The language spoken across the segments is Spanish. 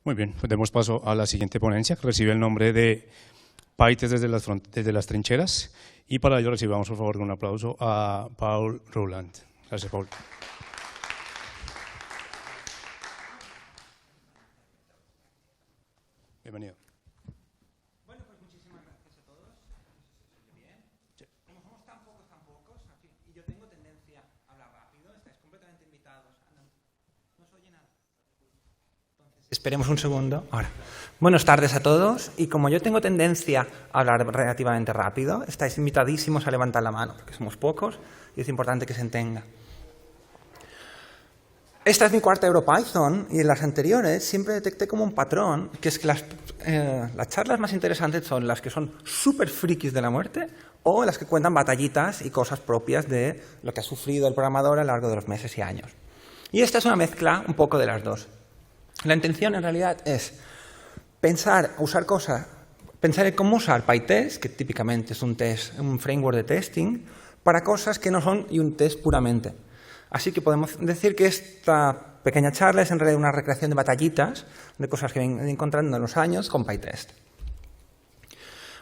Muy bien, pues demos paso a la siguiente ponencia, que recibe el nombre de PyTest desde las trincheras. Y para ello recibamos, por favor, un aplauso a Paul Rowland. Gracias, Paul. Bienvenido. Bueno, pues muchísimas gracias a todos. ¿Se oye bien? Sí. Como somos tan pocos, y yo tengo tendencia a hablar rápido, estáis completamente invitados. No se oye nada. Entonces, esperemos un segundo. Ahora. Buenas tardes a todos, y como yo tengo tendencia a hablar relativamente rápido, estáis invitadísimos a levantar la mano, porque somos pocos y es importante que se entienda. Esta es mi cuarta EuroPython, y en las anteriores siempre detecté como un patrón, que es que las charlas más interesantes son las que son súper frikis de la muerte o las que cuentan batallitas y cosas propias de lo que ha sufrido el programador a lo largo de los meses y años. Y esta es una mezcla un poco de las dos. La intención en realidad es pensar en cómo usar PyTest, que típicamente es un framework de testing, para cosas que no son unit-test puramente. Así que podemos decir que esta pequeña charla es en realidad una recreación de batallitas, de cosas que vengo encontrando en los años con PyTest.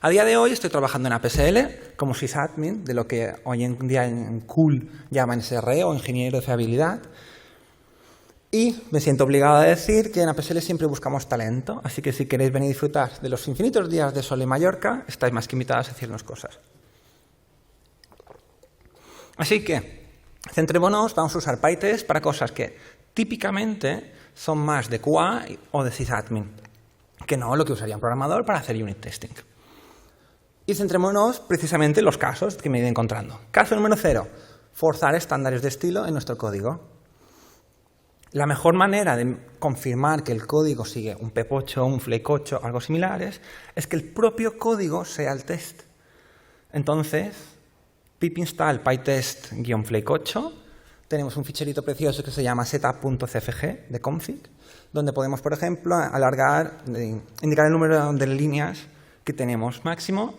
A día de hoy estoy trabajando en APSL como sysadmin, de lo que hoy en día en Cool llaman SRE o ingeniero de fiabilidad. Y me siento obligado a decir que en APSL siempre buscamos talento, así que si queréis venir a disfrutar de los infinitos días de sol en Mallorca, estáis más que invitados a decirnos cosas. Así que, centrémonos, vamos a usar PyTest para cosas que típicamente son más de QA o de sysadmin, que no lo que usaría un programador para hacer unit testing. Y centrémonos precisamente en los casos que me he ido encontrando. Caso número 0, forzar estándares de estilo en nuestro código. La mejor manera de confirmar que el código sigue un PEP8, un Flake 8, algo similares, es que el propio código sea el test. Entonces, pip install pytest-flake 8, tenemos un ficherito precioso que se llama setup.cfg de config, donde podemos, por ejemplo, indicar el número de líneas que tenemos máximo,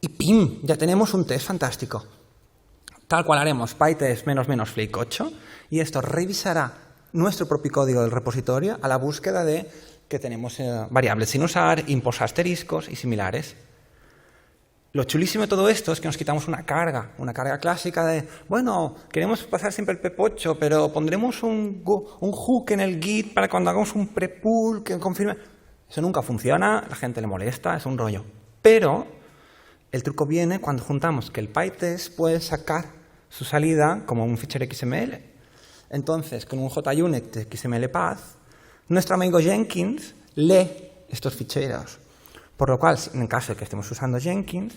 y ¡pim! Ya tenemos un test fantástico. Tal cual haremos pytest --flake 8, y esto revisará nuestro propio código del repositorio a la búsqueda de que tenemos variables sin usar, impos asteriscos y similares. Lo chulísimo de todo esto es que nos quitamos una carga clásica de, bueno, queremos pasar siempre el PEP8, pero pondremos un hook en el Git para cuando hagamos un prepull que confirme. Eso nunca funciona, la gente le molesta, es un rollo. Pero el truco viene cuando juntamos que el PyTest puede sacar su salida como un fichero XML. Entonces, con un JUnit XML path, nuestro amigo Jenkins lee estos ficheros. Por lo cual, en caso de que estemos usando Jenkins,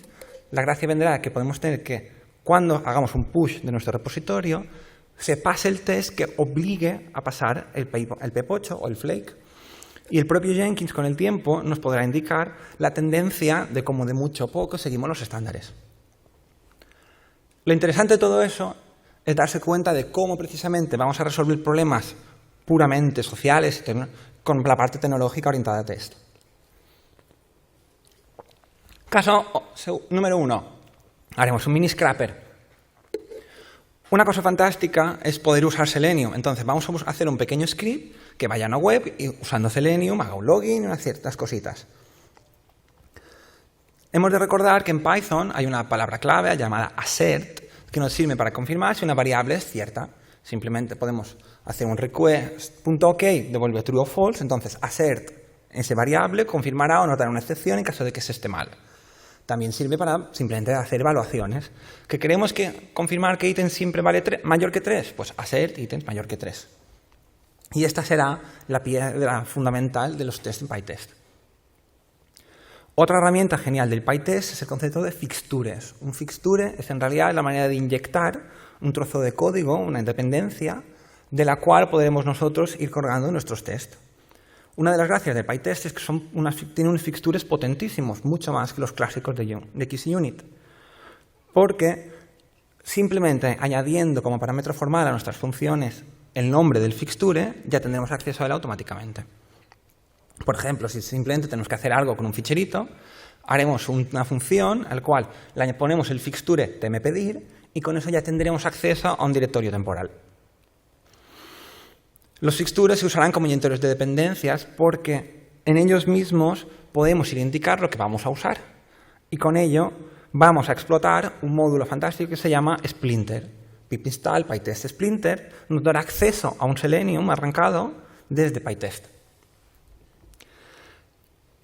la gracia vendrá que podemos tener que, cuando hagamos un push de nuestro repositorio, se pase el test que obligue a pasar el PEP8 o el Flake. Y el propio Jenkins, con el tiempo, nos podrá indicar la tendencia de cómo de mucho o poco seguimos los estándares. Lo interesante de todo eso es darse cuenta de cómo precisamente vamos a resolver problemas puramente sociales con la parte tecnológica orientada a test. Caso número 1. Haremos un mini scrapper. Una cosa fantástica es poder usar Selenium. Entonces vamos a hacer un pequeño script que vaya a una web y usando Selenium haga un login y unas ciertas cositas. Hemos de recordar que en Python hay una palabra clave llamada assert que nos sirve para confirmar si una variable es cierta. Simplemente podemos hacer un request.ok, devuelve true o false, entonces assert ese variable confirmará o notará una excepción en caso de que se esté mal. También sirve para simplemente hacer evaluaciones. ¿Que queremos confirmar que ítem siempre vale mayor que 3? Pues assert ítems mayor que 3. Y esta será la piedra fundamental de los tests en PyTest. Otra herramienta genial del PyTest es el concepto de fixtures. Un fixture es en realidad la manera de inyectar un trozo de código, una dependencia, de la cual podremos nosotros ir colgando nuestros tests. Una de las gracias de PyTest es que tiene unos fixtures potentísimos, mucho más que los clásicos de XUnit. Porque simplemente añadiendo como parámetro formal a nuestras funciones el nombre del fixture, ya tendremos acceso a él automáticamente. Por ejemplo, si simplemente tenemos que hacer algo con un ficherito, haremos una función al cual le ponemos el fixture tmpedir y con eso ya tendremos acceso a un directorio temporal. Los fixtures se usarán como inyectores de dependencias porque en ellos mismos podemos indicar lo que vamos a usar. Y con ello vamos a explotar un módulo fantástico que se llama Splinter. Pip install PyTest Splinter nos dará acceso a un Selenium arrancado desde PyTest.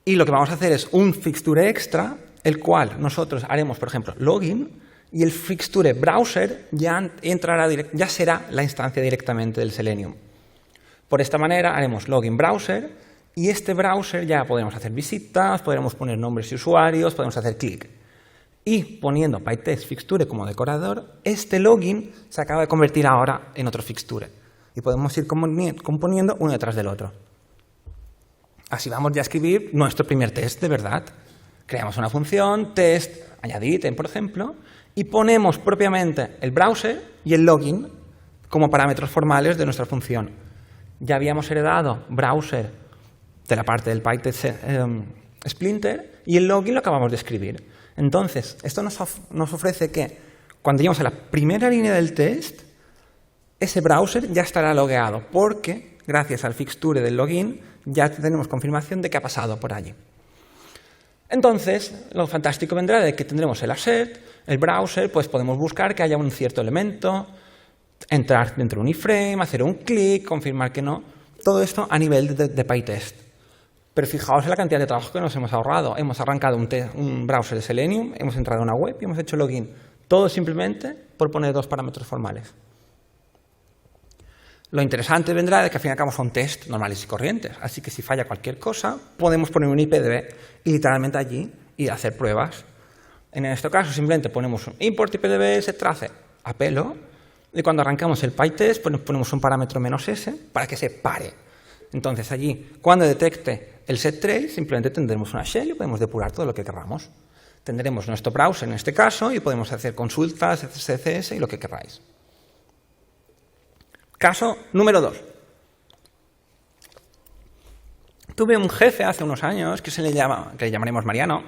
Y lo que vamos a hacer es un fixture extra, el cual nosotros haremos, por ejemplo, login, y el fixture browser ya será la instancia directamente del Selenium. Por esta manera haremos login browser, y este browser ya podremos hacer visitas, podremos poner nombres de usuarios, podemos hacer clic. Y poniendo PyTest fixture como decorador, este login se acaba de convertir ahora en otro fixture. Y podemos ir componiendo uno detrás del otro. Así vamos ya a escribir nuestro primer test de verdad. Creamos una función, test, añadir ítem, por ejemplo, y ponemos propiamente el browser y el login como parámetros formales de nuestra función. Ya habíamos heredado browser de la parte del PyTest Splinter y el login lo acabamos de escribir. Entonces, esto nos ofrece que cuando lleguemos a la primera línea del test, ese browser ya estará logueado, porque gracias al fixture del login ya tenemos confirmación de que ha pasado por allí. Entonces, lo fantástico vendrá de que tendremos el assert, el browser, pues podemos buscar que haya un cierto elemento, entrar dentro de un iframe, hacer un clic, confirmar que no. Todo esto a nivel de PyTest. Pero fijaos en la cantidad de trabajo que nos hemos ahorrado. Hemos arrancado un browser de Selenium, hemos entrado a una web y hemos hecho login. Todo simplemente por poner dos parámetros formales. Lo interesante vendrá de que al fin y al cabo son test normales y corrientes. Así que si falla cualquier cosa, podemos poner un IPDB y literalmente allí ir a hacer pruebas. En este caso simplemente ponemos un import IPDB, se trace a pelo, y cuando arrancamos el PyTest ponemos un parámetro "-s" para que se pare. Entonces allí, cuando detecte el setTrace, simplemente tendremos una shell y podemos depurar todo lo que queramos. Tendremos nuestro browser en este caso y podemos hacer consultas, CSS y lo que queráis. Caso número 2. Tuve un jefe hace unos años que le llamaremos Mariano,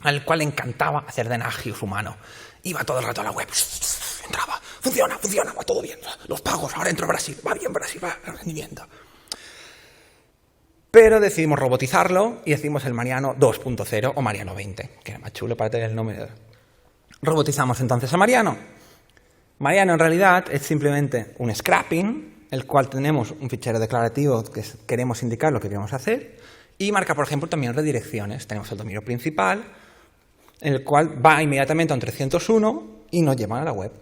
al cual le encantaba hacer de Nagios humano. Iba todo el rato a la web, entraba, funciona, va todo bien, los pagos, ahora entro a Brasil, va bien Brasil, va el rendimiento. Pero decidimos robotizarlo y decimos el Mariano 2.0 o Mariano 20, que era más chulo para tener el nombre. Robotizamos entonces a Mariano. Mariano en realidad es simplemente un scrapping, el cual tenemos un fichero declarativo que queremos indicar lo que queremos hacer, y marca, por ejemplo, también redirecciones. Tenemos el dominio principal, en el cual va inmediatamente a un 301 y nos lleva a la web.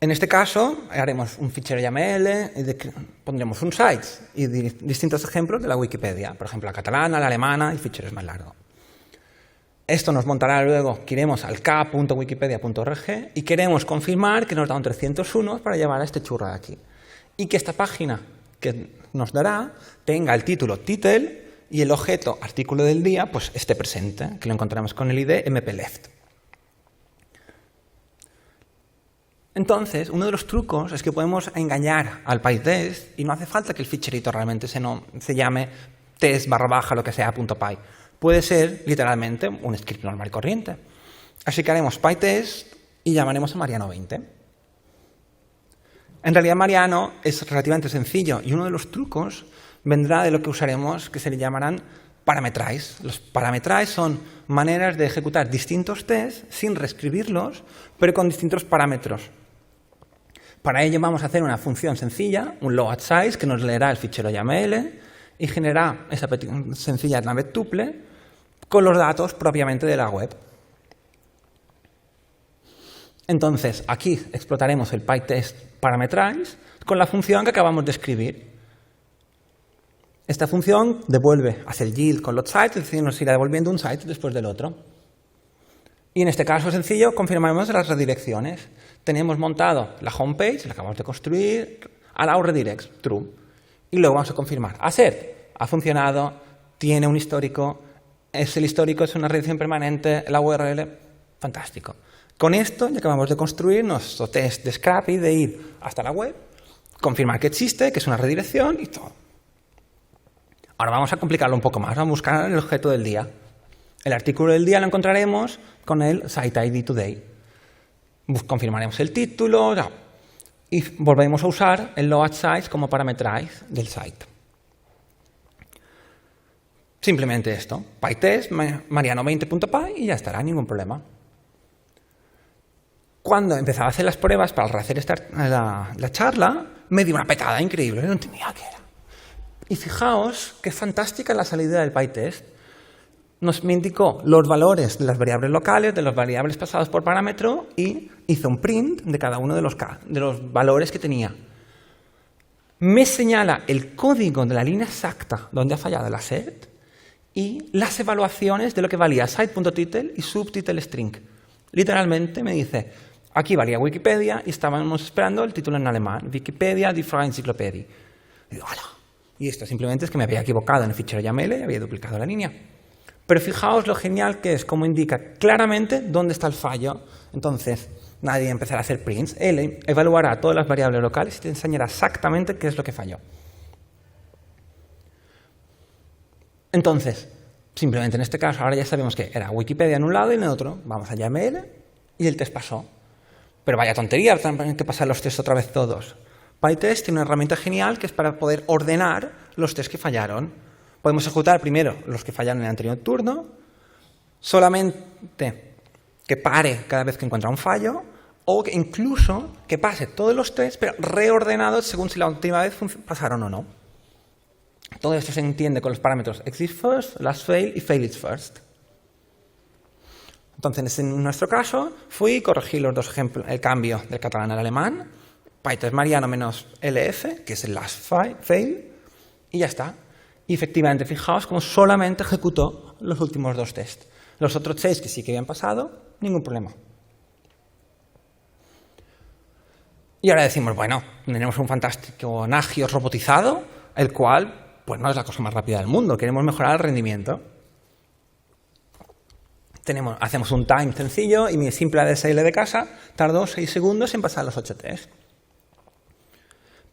En este caso, haremos un fichero YAML, pondremos un sites y distintos ejemplos de la Wikipedia, por ejemplo, la catalana, la alemana y ficheros más largos. Esto nos montará luego que iremos al k.wikipedia.org y queremos confirmar que nos da un 301 para llevar a este churro de aquí. Y que esta página que nos dará tenga el título title y el objeto artículo del día pues esté presente, que lo encontramos con el ID mpleft. Entonces, uno de los trucos es que podemos engañar al PyTest y no hace falta que el ficherito realmente se llame test / lo que sea .py. Puede ser literalmente un script normal y corriente. Así que haremos PyTest y llamaremos a Mariano 20. En realidad Mariano es relativamente sencillo y uno de los trucos vendrá de lo que usaremos que se le llamarán parametrize. Los parametrize son maneras de ejecutar distintos tests sin reescribirlos, pero con distintos parámetros. Para ello vamos a hacer una función sencilla, un loadSize, que nos leerá el fichero YAML y generará esa sencilla navette tuple con los datos propiamente de la web. Entonces, aquí explotaremos el PyTest parametrize con la función que acabamos de escribir. Esta función devuelve, hace el yield con los sites, es decir, nos irá devolviendo un site después del otro. Y en este caso sencillo confirmaremos las redirecciones. Tenemos montado la homepage, la acabamos de construir, allow redirects, true. Y luego vamos a confirmar. Assert ha funcionado, tiene un histórico, el histórico es una redirección permanente, la URL, fantástico. Con esto ya acabamos de construir nuestro test de Scrappy, de ir hasta la web, confirmar que existe, que es una redirección y todo. Ahora vamos a complicarlo un poco más, vamos a buscar el objeto del día. El artículo del día lo encontraremos con el site ID today. Confirmaremos el título. y volvemos a usar el load size como parametrize del site. Simplemente esto, pytest, mariano20.py y ya estará, ningún problema. Cuando empezaba a hacer las pruebas para hacer la charla, me dio una petada increíble, no entendía qué era. Y fijaos qué fantástica la salida del pytest. Me indicó los valores de las variables locales, de las variables pasadas por parámetro y hizo un print de cada uno de los valores que tenía. Me señala el código de la línea exacta donde ha fallado el assert y las evaluaciones de lo que valía site.title y subtitle string. Literalmente me dice, aquí valía Wikipedia y estábamos esperando el título en alemán, Wikipedia, die Freie Enzyklopädie. Y digo, ¡hala! Y esto simplemente es que me había equivocado en el fichero YAML y había duplicado la línea. Pero fijaos lo genial que es, como indica claramente dónde está el fallo. Entonces, nadie empezará a hacer prints. Él evaluará todas las variables locales y te enseñará exactamente qué es lo que falló. Entonces, simplemente en este caso, ahora ya sabemos que era Wikipedia en un lado y en el otro. Vamos a YAML y el test pasó. Pero vaya tontería, tener que pasar los tests otra vez todos. PyTest tiene una herramienta genial que es para poder ordenar los tests que fallaron. Podemos ejecutar primero los que fallaron en el anterior turno, solamente que pare cada vez que encuentra un fallo, o que incluso que pase todos los tests, pero reordenados según si la última vez pasaron o no. Todo esto se entiende con los parámetros existFirst, lastFail y failItFirst. Entonces, en nuestro caso, fui y corregí los dos ejemplos, el cambio del catalán al alemán, pytest mariano-lf, que es el lastFail, y ya está. Y efectivamente, fijaos cómo solamente ejecutó los últimos dos tests. Los otros 6 que sí que habían pasado, ningún problema. Y ahora decimos, bueno, tenemos un fantástico Nagios robotizado, el cual pues no es la cosa más rápida del mundo, queremos mejorar el rendimiento. Hacemos un time sencillo y mi simple ADSL de casa tardó 6 segundos en pasar los 8 tests.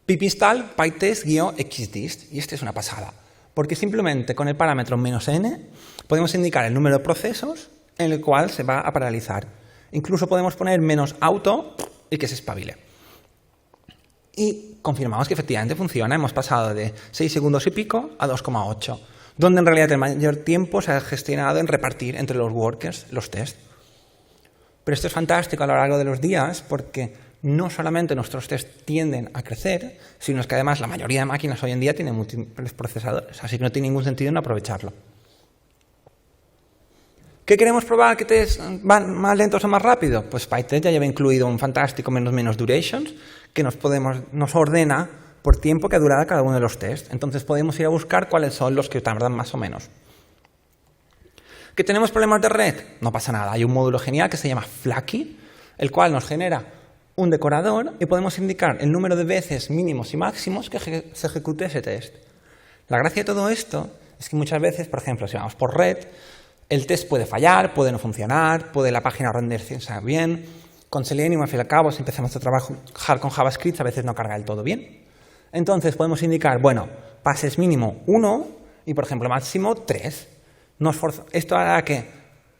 pip install pytest-xdist, y este es una pasada. Porque simplemente con el parámetro "-n" podemos indicar el número de procesos en el cual se va a paralizar. Incluso podemos poner "-auto" y que se espabile. Y confirmamos que efectivamente funciona. Hemos pasado de 6 segundos y pico a 2,8, donde en realidad el mayor tiempo se ha gestionado en repartir entre los workers los tests. Pero esto es fantástico a lo largo de los días porque no solamente nuestros tests tienden a crecer, sino que además la mayoría de máquinas hoy en día tienen múltiples procesadores, así que no tiene ningún sentido no aprovecharlo. ¿Qué queremos probar? ¿Qué tests van más lentos o más rápido? Pues PyTest ya lleva incluido un fantástico menos durations que nos ordena por tiempo que ha durado cada uno de los tests. Entonces podemos ir a buscar cuáles son los que tardan más o menos. ¿Que tenemos problemas de red? No pasa nada. Hay un módulo genial que se llama Flaky, el cual nos genera un decorador y podemos indicar el número de veces mínimos y máximos que se ejecute ese test. La gracia de todo esto es que muchas veces, por ejemplo, si vamos por red, el test puede fallar, puede no funcionar, puede la página renderse bien. Con Selenium, al fin y al cabo, si empezamos a trabajar con JavaScript, a veces no carga del todo bien. Entonces podemos indicar, bueno, pases mínimo 1 y, por ejemplo, máximo 3. Esto hará que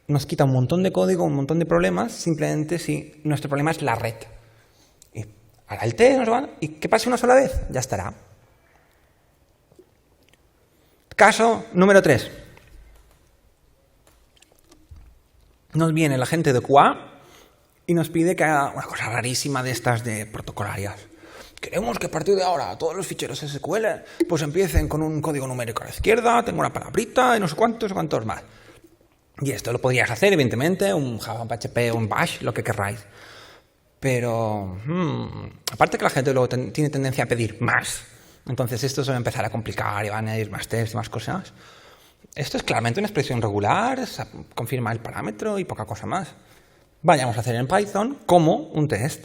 nos quita un montón de código, un montón de problemas, simplemente si nuestro problema es la red. Y hará el test, y que pase una sola vez, ya estará. Caso número 3. Nos viene la gente de QA y nos pide que haga una cosa rarísima de estas de protocolarias. Queremos que a partir de ahora todos los ficheros SQL pues empiecen con un código numérico a la izquierda, tengo una palabrita y no sé cuántos más. Y esto lo podrías hacer, evidentemente, un Java, un PHP, un Bash, lo que querráis. Pero, aparte que la gente luego tiene tendencia a pedir más, entonces esto se va a empezar a complicar y van a ir más tests y más cosas. Esto es claramente una expresión regular, confirma el parámetro y poca cosa más. Vayamos a hacer en Python como un test.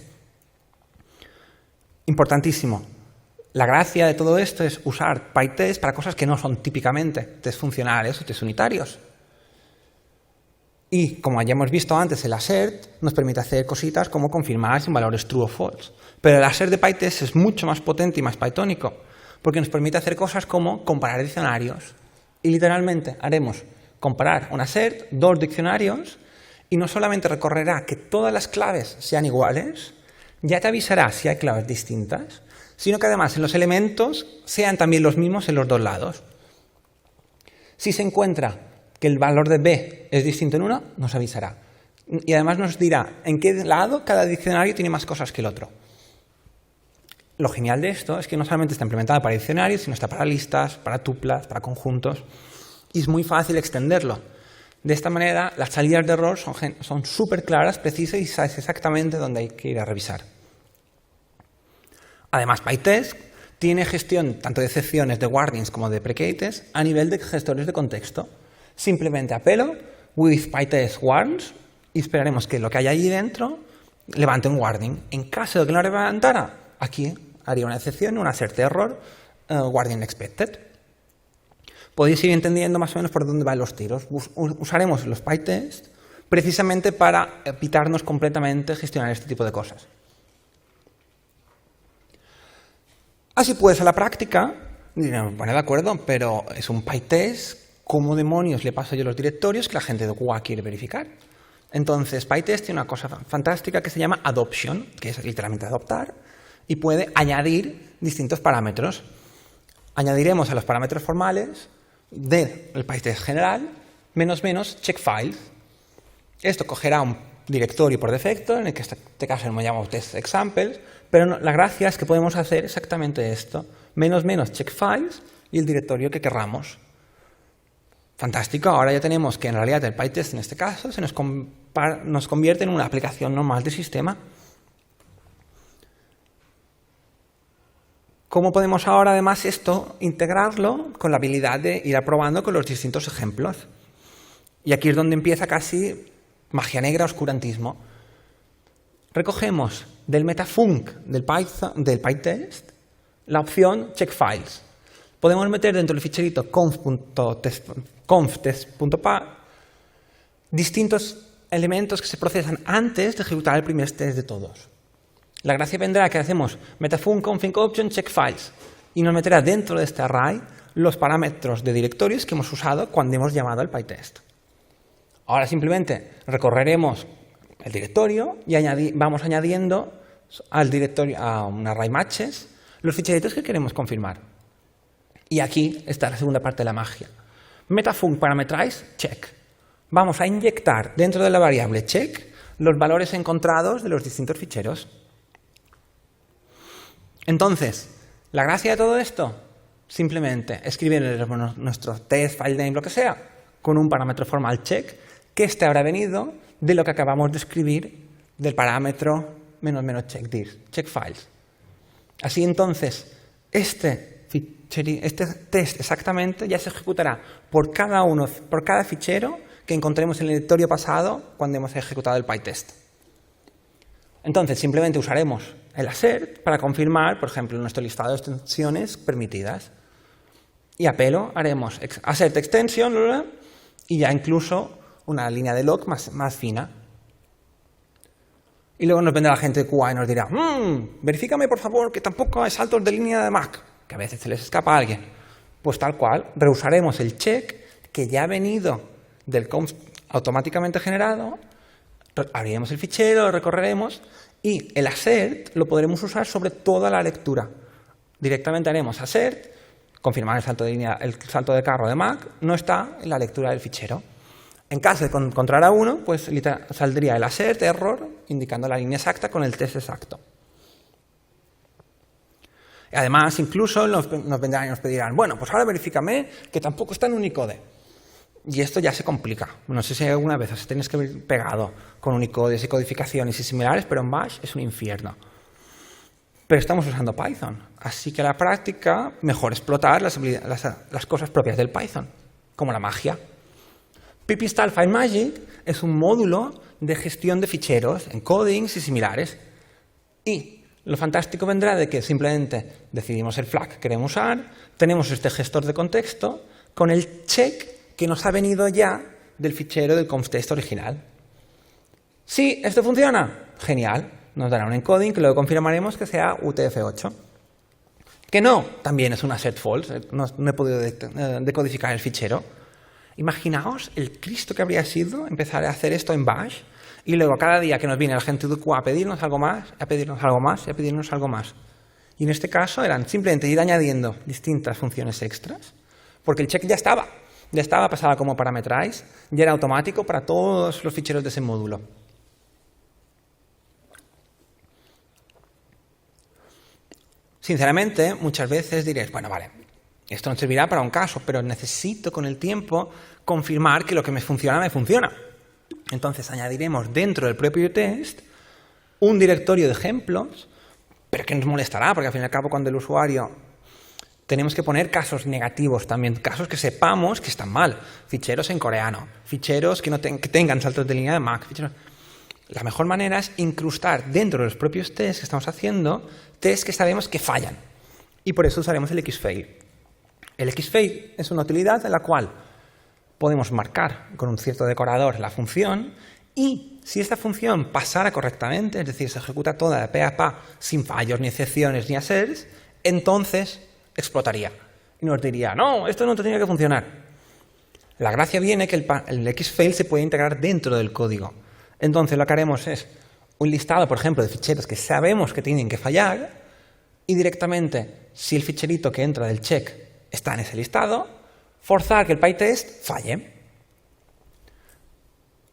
Importantísimo. La gracia de todo esto es usar PyTest para cosas que no son típicamente test funcionales o test unitarios. Y, como ya hemos visto antes, el assert nos permite hacer cositas como confirmar si un valor es true o false. Pero el assert de PyTest es mucho más potente y más pythónico, porque nos permite hacer cosas como comparar diccionarios. Y literalmente haremos comparar un assert, 2 diccionarios, y no solamente recorrerá que todas las claves sean iguales, ya te avisará si hay claves distintas, sino que además en los elementos sean también los mismos en los dos lados. Si se encuentra que el valor de B es distinto en uno, nos avisará. Y además nos dirá en qué lado cada diccionario tiene más cosas que el otro. Lo genial de esto es que no solamente está implementado para diccionarios, sino está para listas, para tuplas, para conjuntos. Y es muy fácil extenderlo. De esta manera, las salidas de error son súper claras, precisas y sabes exactamente dónde hay que ir a revisar. Además, PyTest tiene gestión tanto de excepciones de warnings como de precases a nivel de gestores de contexto. Simplemente apelo with PyTest warns y esperaremos que lo que haya ahí dentro levante un warning. En caso de que no lo levantara, aquí haría una excepción, una assert error, warning expected. Podéis ir entendiendo más o menos por dónde van los tiros. Usaremos los PyTest precisamente para evitarnos completamente gestionar este tipo de cosas. Así pues, a la práctica, dirán, bueno, de acuerdo, pero es un PyTest, ¿cómo demonios le paso yo los directorios que la gente de QA quiere verificar? Entonces, PyTest tiene una cosa fantástica que se llama adoption, que es literalmente adoptar, y puede añadir distintos parámetros. Añadiremos a los parámetros formales del PyTest general ---- check files. Esto cogerá un directorio por defecto, en el que en este caso lo llamamos test examples, pero no, la gracia es que podemos hacer exactamente esto, ---- check files y el directorio que querramos. Fantástico, ahora ya tenemos que en realidad el PyTest en este caso se nos convierte en una aplicación normal de sistema. ¿Cómo podemos ahora además esto integrarlo con la habilidad de ir aprobando con los distintos ejemplos? Y aquí es donde empieza casi magia negra, oscurantismo. Recogemos del metafunc del PyTest la opción check files. Podemos meter dentro del ficherito conf.test.py distintos elementos que se procesan antes de ejecutar el primer test de todos. La gracia vendrá que hacemos metafunc config option check files y nos meterá dentro de este array los parámetros de directorios que hemos usado cuando hemos llamado al PyTest. Ahora simplemente recorreremos el directorio y vamos añadiendo al directorio, a un array matches, los ficheritos que queremos confirmar. Y aquí está la segunda parte de la magia. Metafunc parameterize check. Vamos a inyectar dentro de la variable check los valores encontrados de los distintos ficheros. Entonces, la gracia de todo esto, simplemente escribir nuestro test, file name, lo que sea, con un parámetro formal check, que este habrá venido de lo que acabamos de escribir del parámetro ---- check files. Así entonces, este test exactamente ya se ejecutará por cada fichero que encontremos en el directorio pasado cuando hemos ejecutado el PyTest. Entonces, simplemente usaremos el assert para confirmar, por ejemplo, nuestro listado de extensiones permitidas. Y a pelo haremos assert extension y ya incluso una línea de log más fina. Y luego nos vendrá la gente de QA y nos dirá, verifícame por favor que tampoco hay saltos de línea de Mac, que a veces se les escapa a alguien. Pues tal cual, reusaremos el check que ya ha venido del conf automáticamente generado, abriremos el fichero, lo recorreremos y el assert lo podremos usar sobre toda la lectura. Directamente haremos assert, confirmar el salto de carro de Mac, no está en la lectura del fichero. En caso de encontrar a uno, pues saldría el assert error indicando la línea exacta con el test exacto. Y además, incluso nos vendrán y nos pedirán, bueno, pues ahora verifícame que tampoco está en Unicode. Y esto ya se complica. No sé si alguna vez os tenéis que haber pegado con Unicodes y codificaciones y similares, pero en Bash es un infierno. Pero estamos usando Python, así que a la práctica mejor explotar las cosas propias del Python, como la magia. Pip-install FileMagick es un módulo de gestión de ficheros, encodings y similares. Y lo fantástico vendrá de que simplemente decidimos el flag que queremos usar, tenemos este gestor de contexto con el check que nos ha venido ya del fichero del conf-test original. ¿Sí, esto funciona? Genial. Nos dará un encoding que luego confirmaremos que sea UTF-8. Que no, también es una set false. No he podido decodificar el fichero. Imaginaos el Cristo que habría sido empezar a hacer esto en Bash Y luego cada día que nos viene la gente de QA a pedirnos algo más, a pedirnos algo más, y a pedirnos algo más. Y en este caso eran simplemente ir añadiendo distintas funciones extras, porque el check ya estaba pasada como parametrize, ya era automático para todos los ficheros de ese módulo. Sinceramente, muchas veces diréis, bueno, vale, esto no servirá para un caso, pero necesito con el tiempo confirmar que lo que me funciona. Entonces añadiremos dentro del propio test un directorio de ejemplos, pero que nos molestará, porque al fin y al cabo cuando el usuario tenemos que poner casos negativos también, casos que sepamos que están mal, ficheros en coreano, ficheros que tengan saltos de línea de Mac. La mejor manera es incrustar dentro de los propios tests que estamos haciendo, tests que sabemos que fallan. Y por eso usaremos el Xfail. El Xfail es una utilidad en la cual podemos marcar con un cierto decorador la función y si esta función pasara correctamente, es decir, se ejecuta toda de pe a pa sin fallos, ni excepciones, ni asers, entonces explotaría. Y nos diría, no, esto no tenía que funcionar. La gracia viene que el Xfail se puede integrar dentro del código. Entonces lo que haremos es un listado, por ejemplo, de ficheros que sabemos que tienen que fallar y directamente, si el ficherito que entra del check está en ese listado, forzar que el PyTest falle.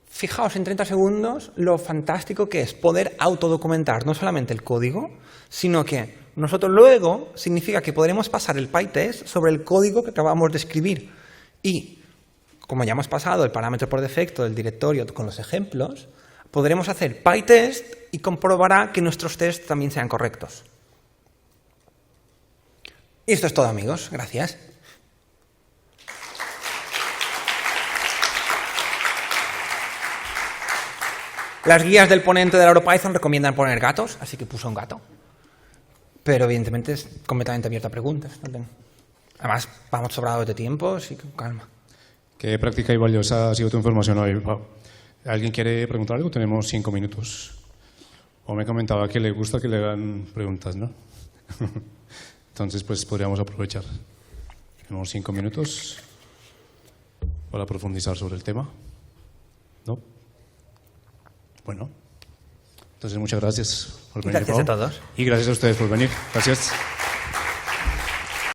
Fijaos en 30 segundos lo fantástico que es poder autodocumentar no solamente el código, sino que nosotros luego significa que podremos pasar el PyTest sobre el código que acabamos de escribir. Y como ya hemos pasado el parámetro por defecto del directorio con los ejemplos, podremos hacer PyTest y comprobará que nuestros tests también sean correctos. Y esto es todo, amigos. Gracias. Las guías del ponente del EuroPython recomiendan poner gatos, así que puso un gato. Pero evidentemente es completamente abierto a preguntas. Además, vamos sobrados de tiempo, así que con calma. Qué práctica y valiosa ha sido tu información hoy, Pau. ¿Alguien quiere preguntar algo? Tenemos 5 minutos. O me comentaba que le gusta que le hagan preguntas, ¿no? Entonces, pues podríamos aprovechar. Tenemos 5 minutos para profundizar sobre el tema. ¿No? Bueno, entonces muchas gracias por venir. Gracias a todos. Y gracias a ustedes por venir. Gracias.